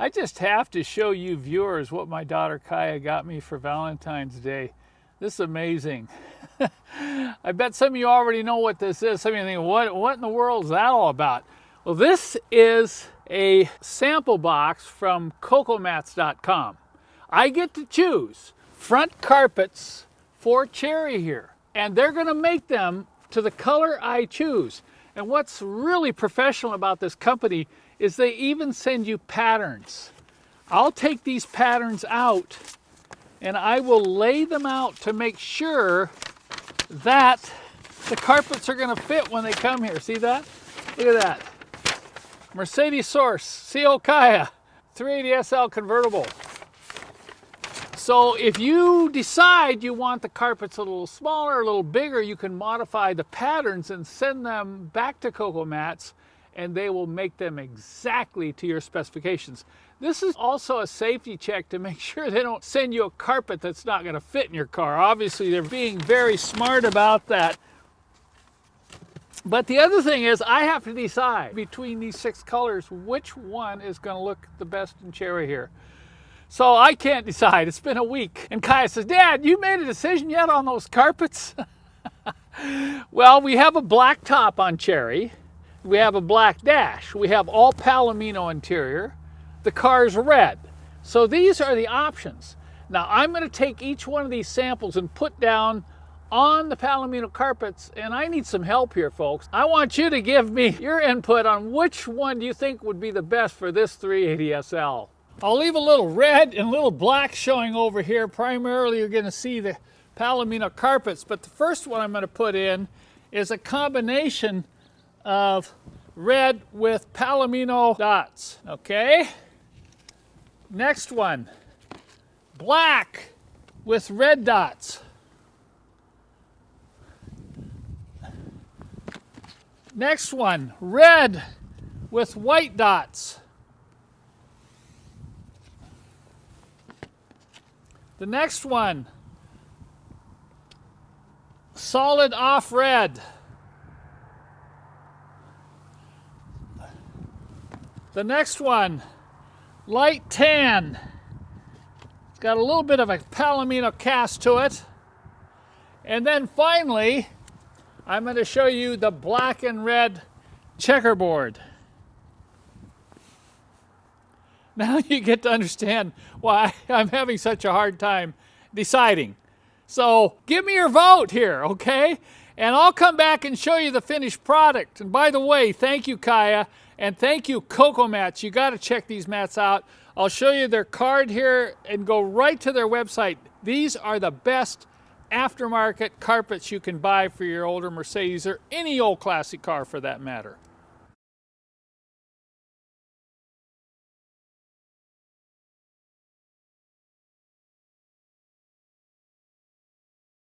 I just have to show you viewers what my daughter Kaya got me for Valentine's Day. This is amazing. I bet some of you already know what this is. Some of you think, what in the world is that all about? Well, this is a sample box from cocomats.com. I get to choose front carpets for Cherry here, and they're going to make them to the color I choose. And what's really professional about this company is they even send you patterns. I'll take these patterns out and I will lay them out to make sure that the carpets are going to fit when they come here. See that? Look at that. Mercedessource CO Kaya 380SL convertible. So if you decide you want the carpets a little smaller, a little bigger, you can modify the patterns and send them back to Cocomats, and they will make them exactly to your specifications. This is also a safety check to make sure they don't send you a carpet that's not going to fit in your car. Obviously, they're being very smart about that. But the other thing is, I have to decide between these 6 colors which one is going to look the best in Cherry here. So I can't decide. It's been a week. And Kaya says, Dad, you made a decision yet on those carpets? Well, we have a black top on Cherry. We have a black dash. We have all Palomino interior. The car's red. So these are the options. Now I'm going to take each one of these samples and put down on the Palomino carpets, and I need some help here, folks. I want you to give me your input on which one do you think would be the best for this 380SL. I'll leave a little red and a little black showing over here. Primarily you're going to see the Palomino carpets, but the first one I'm going to put in is a combination of red with Palomino dots, okay? Next one, black with red dots. Next one, red with white dots. The next one, solid off red. The next one, light tan. It's got a little bit of a Palomino cast to it. And then finally, I'm going to show you the black and red checkerboard. Now you get to understand why I'm having such a hard time deciding. So give me your vote here, okay? And I'll come back and show you the finished product. And by the way, thank you, Kaya, and thank you, Cocomats. You got to check these mats out. I'll show you their card here and go right to their website. These are the best aftermarket carpets you can buy for your older Mercedes or any old classic car for that matter.